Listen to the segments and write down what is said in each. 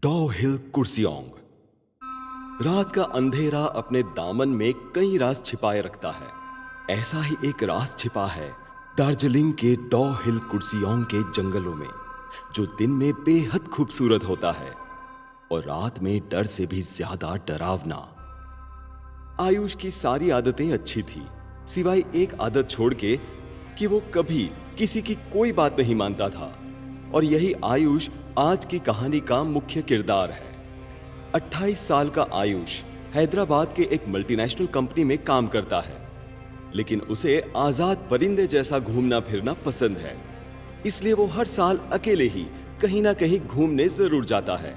डॉ हिल कुर्सियोंग। रात का अंधेरा अपने दामन में कई राज छिपाए रखता है। ऐसा ही एक राज छिपा है दार्जिलिंग के डॉ हिल कुर्सियोंग के जंगलों में, जो दिन में बेहद खूबसूरत होता है और रात में डर से भी ज्यादा डरावना। आयुष की सारी आदतें अच्छी थी, सिवाय एक आदत छोड़ के कि वो कभी किसी की कोई बात नहीं मानता था। और यही आयुष आज की कहानी का मुख्य किरदार है। 28 साल का आयुष हैदराबाद के एक मल्टीनेशनल कंपनी में काम करता है, लेकिन उसे आजाद परिंदे जैसा घूमना फिरना पसंद है। इसलिए वो हर साल अकेले ही कहीं ना कहीं घूमने जरूर जाता है।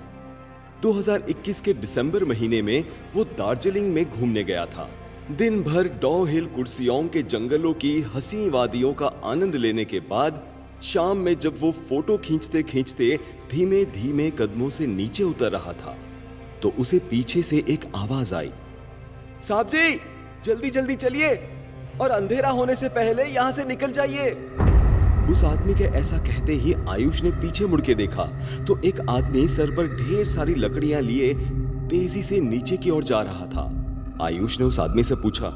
2021 के दिसंबर महीने में वो दार्जिलिंग में घूमने गया था। दिन भर डॉ हिल कुर्सियोंग के जंगलों की हसीन वादियों का आनंद लेने के बाद शाम में जब वो फोटो खींचते खींचते धीमे धीमे कदमों से नीचे उतर रहा था, तो उसे पीछे से एक आवाज आई, साहब जी जल्दी जल्दी चलिए और अंधेरा होने से पहले यहां से निकल जाइए। उस आदमी के ऐसा कहते ही आयुष ने पीछे मुड़ के देखा तो एक आदमी सर पर ढेर सारी लकड़ियां लिए तेजी से नीचे की ओर जा रहा था। आयुष ने उस आदमी से पूछा,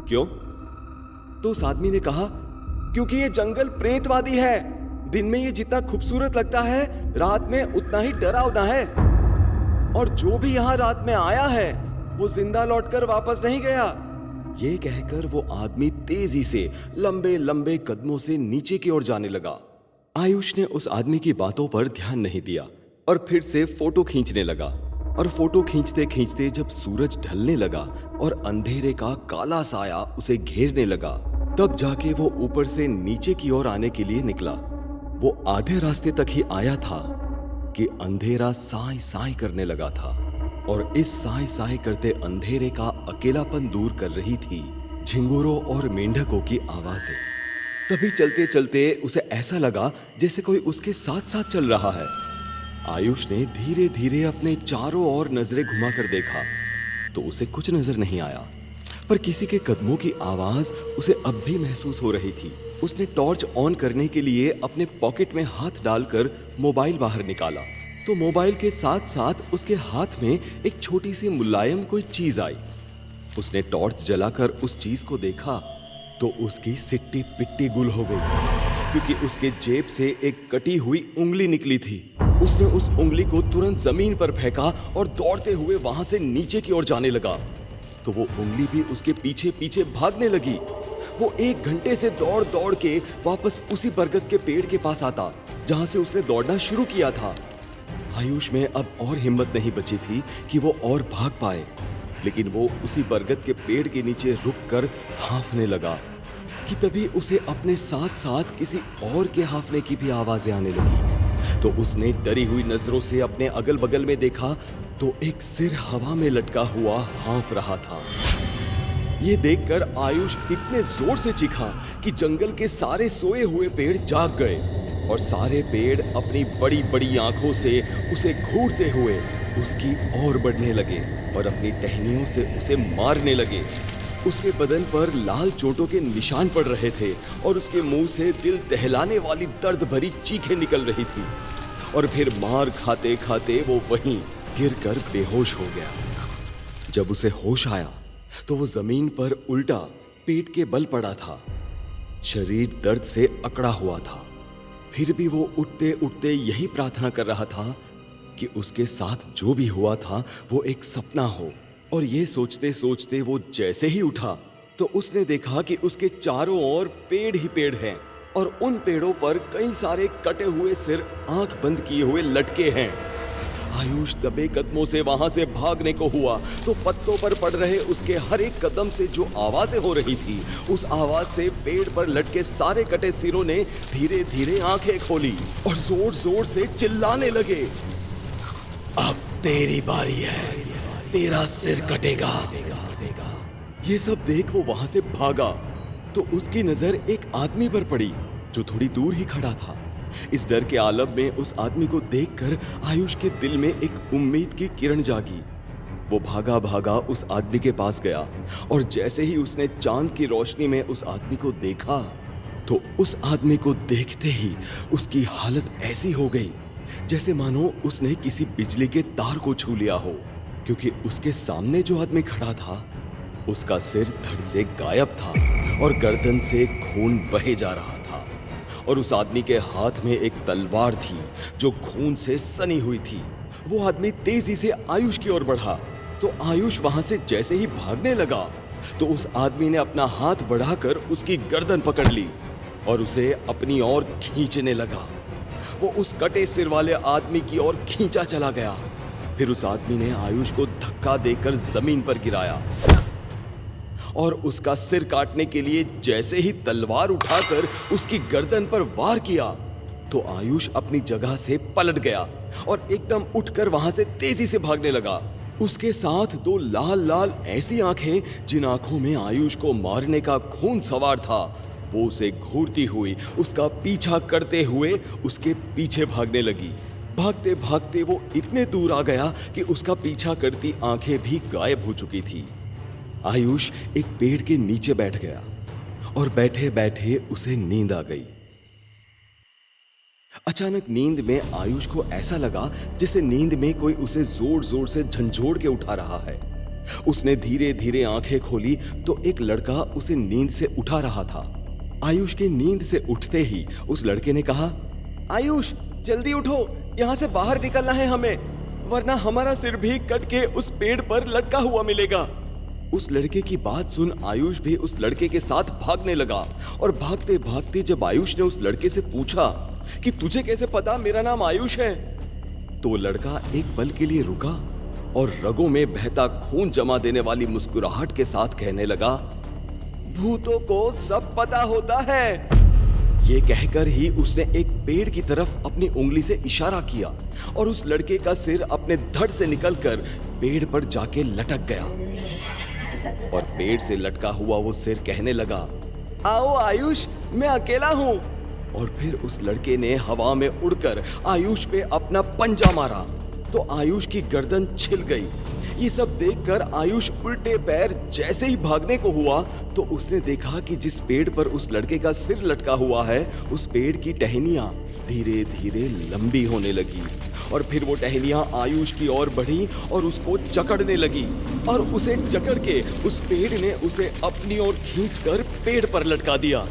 क्यों? तो उस आदमी ने कहा, क्योंकि ये जंगल प्रेतवादी है। दिन में ये जितना खूबसूरत लगता है, रात में उतना ही डरावना है। और जो भी यहाँ रात में आया है वो जिंदा लौटकर वापस नहीं गया। ये कहकर वो आदमी तेजी से लंबे लंबे कदमों से नीचे की ओर जाने लगा। आयुष ने उस आदमी की बातों पर ध्यान नहीं दिया और फिर से फोटो खींचने लगा। और फोटो खींचते खींचते जब सूरज ढलने लगा और अंधेरे का काला साया उसे घेरने लगा, तब जाके वो ऊपर से नीचे की ओर आने के लिए निकला। वो आधे रास्ते तक ही आया था कि अंधेरा साई साई करने लगा था, और इस साई साई करते अंधेरे का अकेलापन दूर कर रही थी झिंगुरों और मेंढकों की आवाजें। तभी चलते चलते उसे ऐसा लगा जैसे कोई उसके साथ साथ चल रहा है। आयुष ने धीरे धीरे अपने चारों ओर नजरें घुमाकर देखा तो उसे कुछ नजर नहीं आया, पर किसी के कदमों की आवाज उसे अब भी महसूस हो रही थी। उसने टॉर्च ऑन करने के लिए अपने पॉकेट में हाथ डालकर मोबाइल बाहर निकाला तो मोबाइल के साथ साथ उसके हाथ में एक छोटी सी मुलायम कोई चीज आई। उसने टॉर्च जलाकर उस चीज को देखा तो उसकी सिट्टी पिट्टी गुल हो गई, क्योंकि उसके जेब से एक कटी हुई उंगली निकली थी। उसने उस उंगली को तुरंत जमीन पर फेंका और दौड़ते हुए वहां से नीचे की ओर जाने लगा तो वो उंगली भी उसके पीछे पीछे भागने लगी। वो 1 घंटे से दौड़ दौड़ के वापस उसी बरगद के पेड़ के पास आता जहां से उसने दौड़ना शुरू किया था। आयुष में अब और हिम्मत नहीं बची थी कि वो और भाग पाए, लेकिन वो उसी बरगद के पेड़ के नीचे रुककर हांफने लगा कि तभी उसे अपने साथ साथ किसी और के हांफने की भी आवाजें आने लगी। तो उसने डरी हुई नजरों से अपने अगल बगल में देखा तो एक सिर हवा में लटका हुआ हांफ रहा था। ये देखकर आयुष इतने जोर से चीखा कि जंगल के सारे सोए हुए पेड़ जाग गए और सारे पेड़ अपनी बड़ी बड़ी आंखों से उसे घूरते हुए उसकी ओर बढ़ने लगे और अपनी टहनियों से उसे मारने लगे। उसके बदन पर लाल चोटों के निशान पड़ रहे थे और उसके मुंह से दिल दहलाने वाली दर्द भरी चीखें निकल रही थी। और फिर मार खाते खाते वो वहीं गिरकर बेहोश हो गया। जब उसे होश आया तो वो जमीन पर उल्टा पेट के बल पड़ा था। शरीर दर्द से अकड़ा हुआ था, फिर भी वो उठते उठते यही प्रार्थना कर रहा था कि उसके साथ जो भी हुआ था वो एक सपना हो। और ये सोचते सोचते वो जैसे ही उठा तो उसने देखा कि उसके चारों ओर पेड़ ही पेड़ हैं और उन पेड़ों पर कई सारे कटे हुए सिर आंख बंद किए हुए लटके हैं। आयुष दबे कदमों से वहां से भागने को हुआ तो पत्तों पर पड़ रहे उसके हर एक कदम से जो आवाजें हो रही थी, उस आवाज से पेड़ पर लटके सारे कटे सिरों ने धीरे धीरे आंखें खोली और जोर जोर से चिल्लाने लगे, अब तेरी बारी है, तेरा सिर कटेगा। ये सब देख वो वहां से भागा तो उसकी नजर एक आदमी पर पड़ी जो थोड़ी दूर ही खड़ा था। इस डर के आलम में उस आदमी को देखकर आयुष के दिल में एक उम्मीद की किरण जागी। वो भागा भागा उस आदमी के पास गया और जैसे ही उसने चांद की रोशनी में उस आदमी को देखा तो उस आदमी को देखते ही उसकी हालत ऐसी हो गई जैसे मानो उसने किसी बिजली के तार को छू लिया हो, क्योंकि उसके सामने जो आदमी खड़ा था उसका सिर धड़ से गायब था और गर्दन से खून बहे जा रहा था और उस आदमी के हाथ में एक तलवार थी जो खून से सनी हुई थी। वो आदमी तेजी से आयुष की ओर बढ़ा तो आयुष वहां से जैसे ही भागने लगा तो उस आदमी ने अपना हाथ बढ़ाकर उसकी गर्दन पकड़ ली और उसे अपनी ओर खींचने लगा। वो उस कटे सिर वाले आदमी की ओर खींचा चला गया। फिर उस आदमी ने आयुष को धक्का देकर जमीन पर गिराया और उसका सिर काटने के लिए जैसे ही तलवार उठाकर उसकी गर्दन पर वार किया तो आयुष अपनी जगह से पलट गया और एकदम उठकर वहां से तेजी से भागने लगा। उसके साथ दो लाल लाल ऐसी आंखें जिन आंखों में आयुष को मारने का खून सवार था, वो उसे घूरती हुई उसका पीछा करते हुए उसके पीछे भागने लगी। भागते भागते वो इतने दूर आ गया कि उसका पीछा करती आंखें भी गायब हो चुकी थी। आयुष एक पेड़ के नीचे बैठ गया और बैठे बैठे उसे नींद आ गई। अचानक नींद में आयुष को ऐसा लगा जैसे नींद में कोई उसे जोर जोर से झंझोड़ के उठा रहा है। उसने धीरे धीरे आंखें खोली तो एक लड़का उसे नींद से उठा रहा था। आयुष के नींद से उठते ही उस लड़के ने कहा, आयुष जल्दी उठो, यहाँ से बाहर निकलना है हमें, वरना हमारा सिर भी कट के उस पेड़ पर लटका हुआ मिलेगा। उस लड़के की बात सुन आयुष भी उस लड़के के साथ भागने लगा और भागते भागते जब आयुष ने उस लड़के से पूछा कि तुझे कैसे पता मेरा नाम आयुष है, तो लड़का एक पल के लिए रुका और रगों में बहता खून जमा देने वाली मुस्कुराहट के साथ कहने लगा, भूतों को सब पता होता है। ये कहकर ही उसने एक पेड़ की तरफ अपनी उंगली से इशारा किया और उस लड़के का सिर अपने धड़ से निकलकर पेड़ पर जाके लटक गया और पेड़ से लटका हुआ वो सिर कहने लगा, आओ आयुष, मैं अकेला हूं। और फिर उस लड़के ने हवा में उड़कर आयुष पे अपना पंजा मारा तो आयुष की गर्दन छिल गई। ये सब देखकर आयुष उल्टे पैर जैसे ही भागने को हुआ तो उसने देखा कि जिस पेड़ पर उस लड़के का सिर लटका हुआ है उस पेड़ की टहनियां धीरे धीरे लंबी होने लगी और फिर वो टहनियां आयुष की ओर बढ़ी और उसको जकड़ने लगी और उसे जकड़ के उस पेड़ ने उसे अपनी ओर खींचकर पेड़ पर लटका दिया।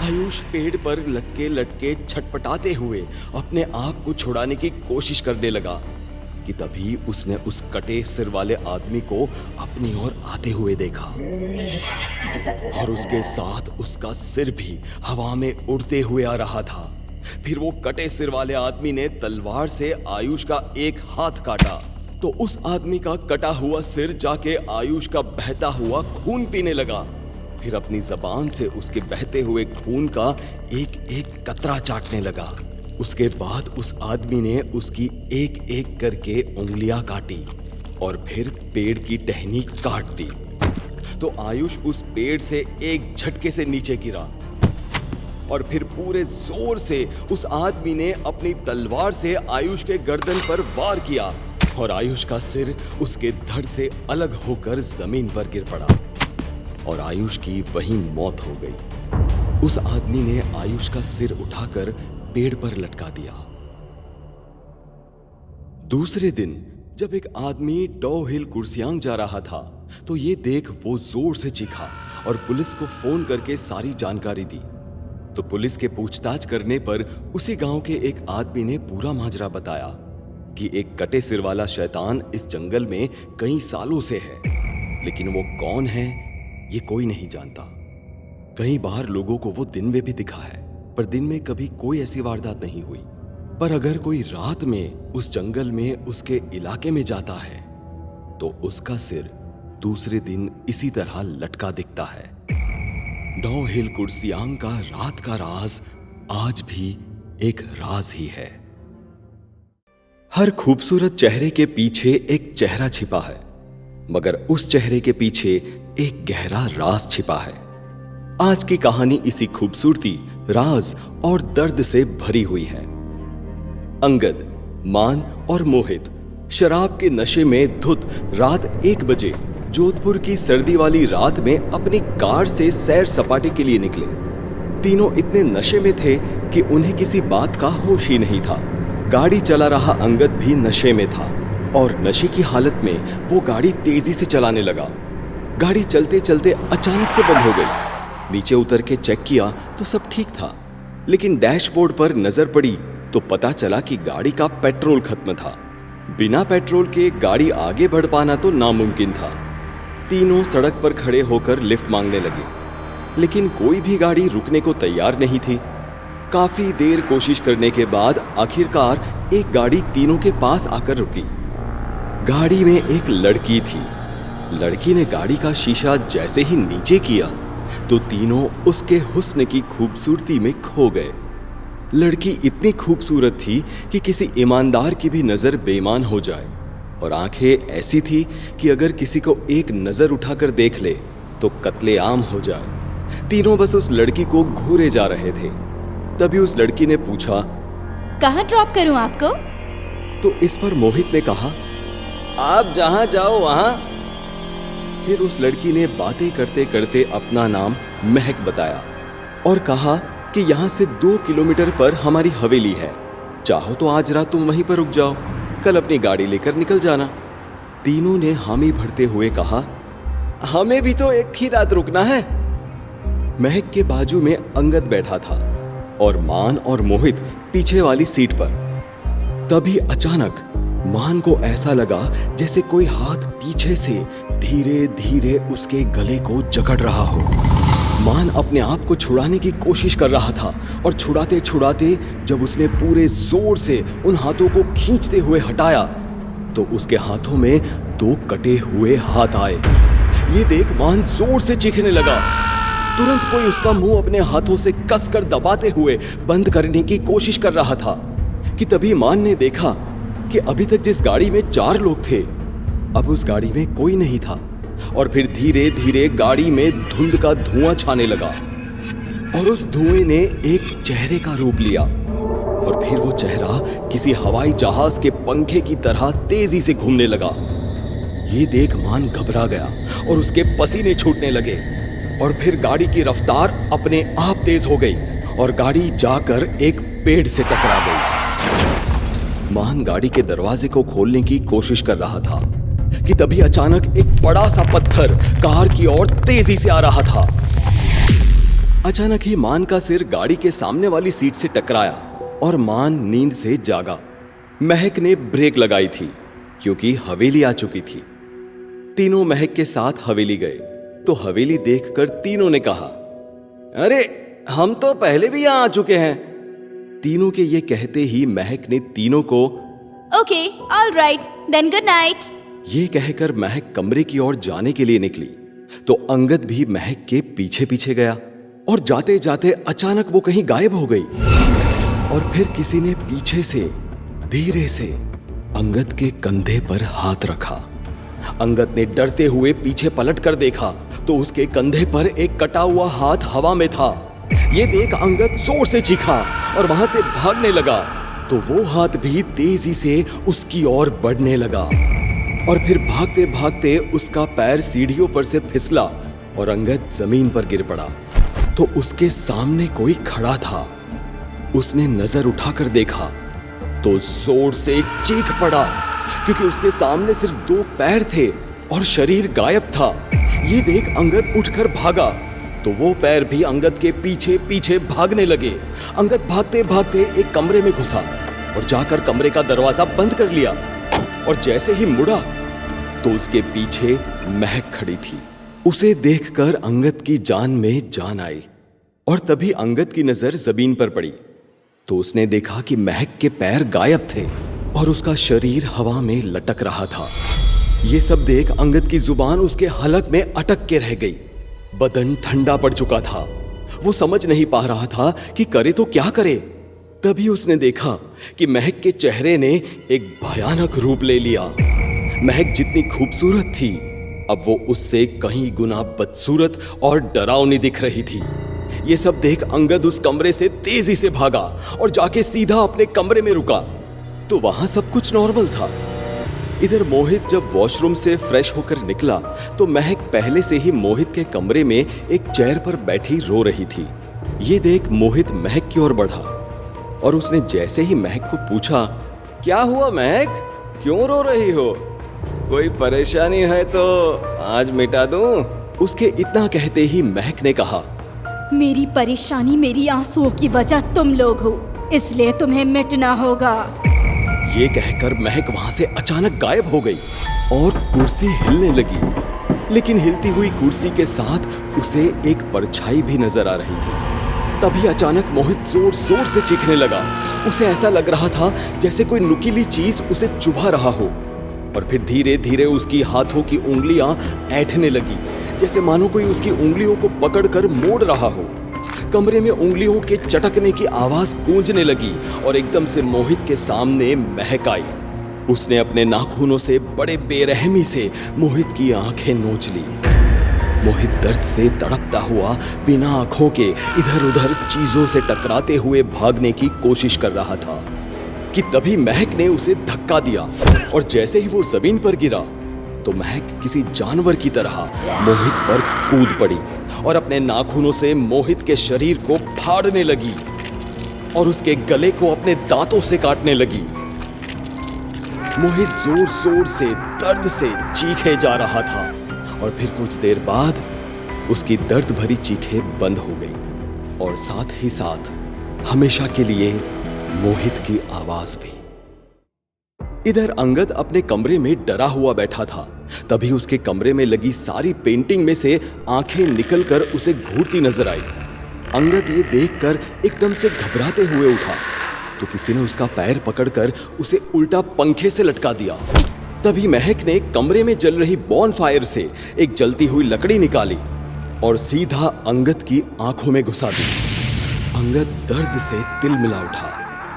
आयुष पेड़ पर लटके लटके छटपटाते हुए अपने आप को छुड़ाने की कोशिश करने लगा कि तभी उसने उस कटे सिर वाले आदमी को अपनी ओर आते हुए देखा और उसके साथ उसका सिर भी हवा में उड़ते हुए आ रहा था। फिर वो कटे सिर वाले आदमी ने तलवार से आयुष का एक हाथ काटा तो उस आदमी का कटा हुआ सिर जाके आयुष का बहता हुआ खून पीने लगा। फिर अपनी जबान से उसके बहते हुए खून का एक एक कतरा चाटने लगा। उसके बाद उस आदमी ने उसकी एक एक करके उंगलियां काटी और फिर पेड़ की टहनी काट दी तो आयुष उस पेड़ से एक झटके से नीचे गिरा और फिर पूरे जोर से उस आदमी ने अपनी तलवार से आयुष के गर्दन पर वार किया और आयुष का सिर उसके धड़ से अलग होकर जमीन पर गिर पड़ा और आयुष की वहीं मौत हो गई। उस आदमी ने आयुष का सिर उठाकर पेड़ पर लटका दिया। दूसरे दिन जब एक आदमी डॉ हिल कुर्सियांग जा रहा था तो ये देख वो जोर से चीखा और पुलिस को फोन करके सारी जानकारी दी। तो पुलिस के पूछताछ करने पर उसी गांव के एक आदमी ने पूरा माजरा बताया कि एक कटे सिर वाला शैतान इस जंगल में कई सालों से है, लेकिन वो कौन है ये कोई नहीं जानता। कई बार लोगों को वो दिन में भी दिखा है पर दिन में कभी कोई ऐसी वारदात नहीं हुई। पर अगर कोई रात में उस जंगल में उसके इलाके में जाता है तो उसका सिर दूसरे दिन इसी तरह लटका दिखता है। डॉ हिल कुर्सियांग का रात का राज आज भी एक राज ही है। हर खूबसूरत चेहरे के पीछे एक चेहरा छिपा है, मगर उस चेहरे के पीछे एक गहरा राज छिपा है। आज की कहानी इसी खूबसूरती, राज और दर्द से भरी हुई है। अंगद, मान और मोहित शराब के नशे में धुत रात 1 बजे जोधपुर की सर्दी वाली रात में अपनी कार से सैर सपाटे के लिए निकले। तीनों इतने नशे में थे कि उन्हें किसी बात का होश ही नहीं था। गाड़ी चला रहा अंगद भी नशे में था और नशे की हालत में वो गाड़ी तेजी से चलाने लगा। गाड़ी चलते चलते अचानक से बंद हो गई। नीचे उतर के चेक किया तो सब ठीक था, लेकिन डैशबोर्ड पर नजर पड़ी तो पता चला कि गाड़ी का पेट्रोल खत्म था। बिना पेट्रोल के गाड़ी आगे बढ़ पाना तो नामुमकिन था। तीनों सड़क पर खड़े होकर लिफ्ट मांगने लगे, लेकिन कोई भी गाड़ी रुकने को तैयार नहीं थी। काफी देर कोशिश करने के बाद आखिरकार एक गाड़ी तीनों के पास आकर रुकी। गाड़ी में एक लड़की थी। लड़की ने गाड़ी का शीशा जैसे ही नीचे किया तो तीनों उसके हुस्न की खूबसूरती में खो गए। लड़की इतनी खूबसूरत थी कि किसी ईमानदार की भी नजर बेईमान हो जाए, और आंखें ऐसी थी कि अगर किसी को एक नजर उठाकर देख ले तो कत्लेआम हो जाए। तीनों बस उस लड़की को घूरे जा रहे थे। तभी उस लड़की ने पूछा, कहाँ ड्रॉप करूं आपको? तो इस पर मोहित ने कहा, आप जहां जाओ वहां। फिर उस लड़की ने बातें करते करते अपना नाम महक बताया और कहा कि यहाँ से 2 किलोमीटर पर हमारी हवेली है। चाहो तो आज रात तुम वहीं पर रुक जाओ, कल अपनी गाड़ी लेकर निकल जाना। तीनों ने हामी भरते हुए कहा, हमें भी तो एक ही रात रुकना है। महक के बाजू में अंगद बैठा था और मान और मोहित पीछे वाली सीट पर। तभी अचानक मान को ऐसा लगा जैसे कोई हाथ पीछे से धीरे धीरे उसके गले को जकड़ रहा हो। मान अपने आप को छुड़ाने की कोशिश कर रहा था और छुड़ाते छुड़ाते जब उसने पूरे जोर से उन हाथों को खींचते हुए हटाया तो उसके हाथों में 2 कटे हुए हाथ आए। ये देख मान जोर से चीखने लगा। तुरंत कोई उसका मुंह अपने हाथों से कसकर दबाते हुए बंद करने की कोशिश कर रहा था कि तभी मान ने देखा कि अभी तक जिस गाड़ी में 4 लोग थे अब उस गाड़ी में कोई नहीं था। और फिर धीरे धीरे गाड़ी में धुंध का धुआं छाने लगा और उस धुएं ने एक चेहरे का रूप लिया और फिर वो चेहरा किसी हवाई जहाज के पंखे की तरह तेजी से घूमने लगा। ये देख मान घबरा गया और उसके पसीने छूटने लगे और फिर गाड़ी की रफ्तार अपने आप तेज हो गई और गाड़ी जाकर एक पेड़ से टकरा गई। मान गाड़ी के दरवाजे को खोलने की कोशिश कर रहा था कि तभी अचानक एक बड़ा सा पत्थर कार की ओर तेजी से आ रहा था। अचानक ही मान का सिर गाड़ी के सामने वाली सीट से टकराया और मान नींद से जागा। महक ने ब्रेक लगाई थी क्योंकि हवेली आ चुकी थी। तीनों महक के साथ हवेली गए तो हवेली देखकर तीनों ने कहा, अरे हम तो पहले भी यहां आ चुके हैं। तीनों के ये कहते ही महक ने तीनों को okay, all right, then good night, ये कहकर महक कमरे की ओर जाने के लिए निकली तो अंगद भी महक के पीछे पीछे गया और जाते जाते अचानक वो कहीं गायब हो गई। और फिर किसी ने पीछे से धीरे से अंगद के कंधे पर हाथ रखा। अंगद ने डरते हुए पीछे पलट कर देखा तो उसके कंधे पर एक कटा हुआ हाथ हवा में था। ये देख अंगद जोर से चीखा और वहां से भागने लगा तो वो हाथ भी तेजी से उसकी ओर बढ़ने लगा और फिर भागते भागते उसका पैर सीढ़ियों पर से फिसला और अंगद जमीन पर गिर पड़ा तो उसके सामने कोई खड़ा था। उसने नजर उठाकर देखा तो जोर से चीख पड़ा क्योंकि उसके सामने सिर्फ 2 पैर थे और शरीर गायब था। ये देख अंगद उठकर भागा तो वो पैर भी अंगद के पीछे पीछे भागने लगे। अंगद भागते भागते एक कमरे में घुसा और जाकर कमरे का दरवाजा बंद कर लिया और जैसे ही मुड़ा तो उसके पीछे महक खड़ी थी। उसे देखकर अंगद की जान में जान आई और तभी अंगद की नजर जमीन पर पड़ी तो उसने देखा कि महक के पैर गायब थे और उसका शरीर हवा में लटक रहा था। ये सब देख अंगद की जुबान उसके हलक में अटक के रह गई। बदन ठंडा पड़ चुका था। वो समझ नहीं पा रहा था कि करे तो क्या करे। तभी उसने देखा कि महक के चेहरे ने एक भयानक रूप ले लिया। महक जितनी खूबसूरत थी अब वो उससे कहीं गुना बदसूरत और डरावनी दिख रही थी। ये सब देख अंगद उस कमरे से तेजी से भागा और जाके सीधा अपने कमरे में रुका तो वहां सब कुछ नॉर्मल था। इधर मोहित जब वॉशरूम से फ्रेश होकर निकला तो महक पहले से ही मोहित के कमरे में एक चेयर पर बैठी रो रही थी। ये देख मोहित महक की ओर बढ़ा और उसने जैसे ही महक को पूछा, क्या हुआ महक, क्यों रो रही हो? कोई परेशानी है तो आज मिटा दूं? उसके इतना कहते ही महक ने कहा, मेरी परेशानी मेरी आंसुओं की वजह तुम लोग हो, इसलिए तुम्हें मिटना होगा। ये कहकर महक वहां से अचानक गायब हो गई और कुर्सी हिलने लगी। लेकिन हिलती हुई कुर्सी के साथ उसे एक परछाई भी नजर आ रही थी। तभी अचानक मोहित जोर जोर से चीखने लगा। उसे ऐसा लग रहा था जैसे कोई नुकीली चीज उसे चुभा रहा हो। और फिर धीरे धीरे उसकी हाथों की उंगलियां ऐंठने लगी, जैसे मानो कोई उसकी उंगलियों को पकड़कर मोड़ रहा हो। कमरे में उंगलियों के चटकने की आवाज गूंजने लगी और एकदम से मोहित के सामने महक आई। उसने अपने नाखूनों से बड़े बेरहमी से मोहित की आंखें नोच ली। मोहित दर्द से तड़पता हुआ बिना आंखों के इधर उधर चीजों से टकराते हुए भागने की कोशिश कर रहा था कि तभी महक ने उसे धक्का दिया और जैसे ही वो जमीन पर गिरा तो महक किसी जानवर की तरह मोहित पर कूद पड़ी और अपने नाखूनों से मोहित के शरीर को फाड़ने लगी और उसके गले को अपने दांतों से काटने लगी। मोहित जोर जोर से दर्द से चीखे जा रहा था और फिर कुछ देर बाद उसकी दर्द भरी चीखें बंद हो गई और साथ ही साथ हमेशा के लिए मोहित की आवाज भी। इधर अंगद अपने कमरे में डरा हुआ बैठा था। तभी उसके कमरे में लगी सारी पेंटिंग में से आंखें निकलकर उसे घूरती नजर आई। अंगद ये देखकर एकदम से घबराते हुए उठा तो किसी ने उसका पैर पकड़कर उसे उल्टा पंखे से लटका दिया। तभी महक ने कमरे में जल रही बॉनफायर से एक जलती हुई लकड़ी निकाली और सीधा अंगद की आंखों में घुसा दी। अंगद दर्द से तिलमिला उठा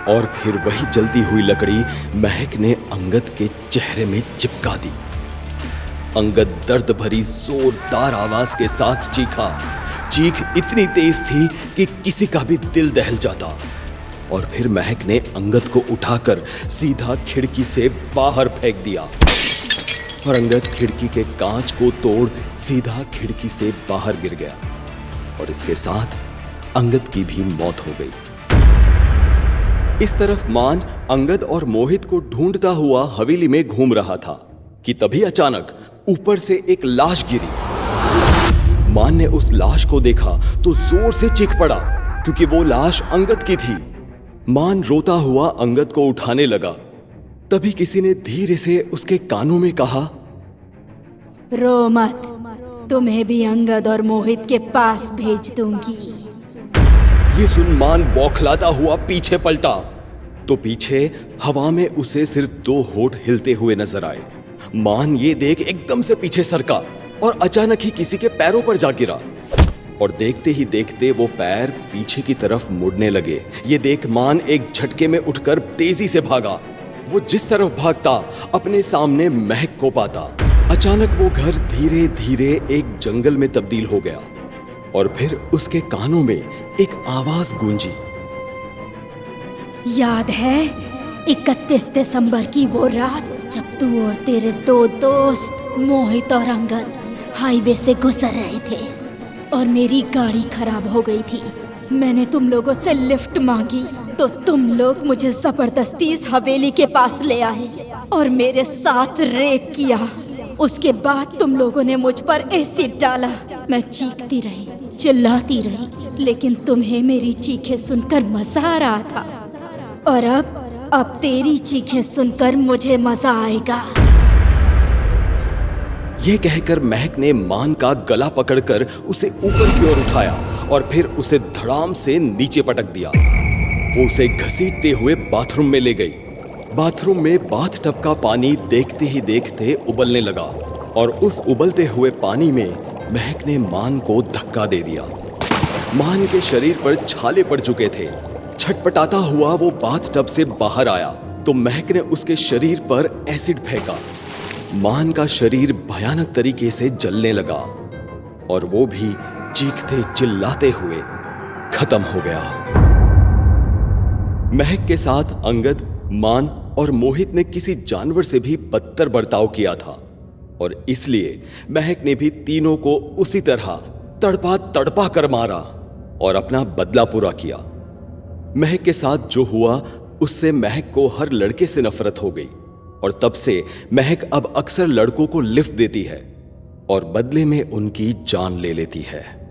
और फिर वही जलती हुई लकड़ी महक ने अंगद के चेहरे में चिपका दी। अंगद दर्द भरी जोरदार आवाज के साथ चीखा। चीख इतनी तेज थी कि किसी का भी दिल दहल जाता। और फिर महक ने अंगद को उठाकर सीधा खिड़की से बाहर फेंक दिया और अंगद खिड़की के कांच को तोड़ सीधा खिड़की से बाहर गिर गया और इसके साथ अंगद की भी मौत हो गई। इस तरफ मान अंगद और मोहित को ढूंढता हुआ हवेली में घूम रहा था कि तभी अचानक ऊपर से एक लाश गिरी। मान ने उस लाश को देखा तो जोर से चीख पड़ा क्योंकि वो लाश अंगद की थी। मान रोता हुआ अंगद को उठाने लगा। तभी किसी ने धीरे से उसके कानों में कहा, रो मत, तुम्हें भी अंगद और मोहित के पास भेज दूंगी। ये सुन मान बौखलाता हुआ पीछे पलटा तो पीछे हवा में उसे सिर्फ 2 होंठ हिलते हुए नजर आए। मान ये देख एकदम से पीछे सरका और अचानक ही किसी के पैरों पर जा गिरा और देखते ही देखते वो पैर पीछे की तरफ मुड़ने लगे। ये देख मान एक झटके में उठकर तेजी से भागा। वो जिस तरफ भागता अपने सामने महक को पाता। अचानक वो घर धीरे धीरे एक जंगल में तब्दील हो गया और फिर उसके कानों में एक आवाज गूंजी। याद है 31 दिसंबर की वो रात जब तू और तेरे 2 दोस्त मोहित और अंगद हाईवे से गुजर रहे थे और मेरी गाड़ी खराब हो गई थी। मैंने तुम लोगों से लिफ्ट मांगी तो तुम लोग मुझे जबरदस्ती इस हवेली के पास ले आए और मेरे साथ रेप किया। उसके बाद तुम लोगों ने मुझ पर एसिड डाला। मैं चीखती रही, चिल्लाती रही, लेकिन तुम्हें मेरी चीखें सुनकर मजा आ रहा था और अब तेरी चीखें सुनकर मुझे मजा आएगा। यह कहकर महक ने मान का गला पकड़कर उसे ऊपर की ओर उठाया और फिर उसे धड़ाम से नीचे पटक दिया। वो उसे घसीटते हुए बाथरूम में ले गई। बाथरूम में बाथ टब का पानी देखते ही देखते उबलने लगा और उस उबलते हुए पानी में महक ने मान को धक्का दे दिया। मान के शरीर पर छाले पड़ चुके थे। छटपटाता हुआ वो बाथ टब से बाहर आया तो महक ने उसके शरीर पर एसिड फेंका। मान का शरीर भयानक तरीके से जलने लगा और वो भी चीखते चिल्लाते हुए खत्म हो गया। महक के साथ अंगद, मान और मोहित ने किसी जानवर से भी बदतर बर्ताव किया था और इसलिए महक ने भी तीनों को उसी तरह तड़पा तड़पा कर मारा और अपना बदला पूरा किया। महक के साथ जो हुआ उससे महक को हर लड़के से नफरत हो गई और तब से महक अब अक्सर लड़कों को लिफ्ट देती है और बदले में उनकी जान ले लेती है।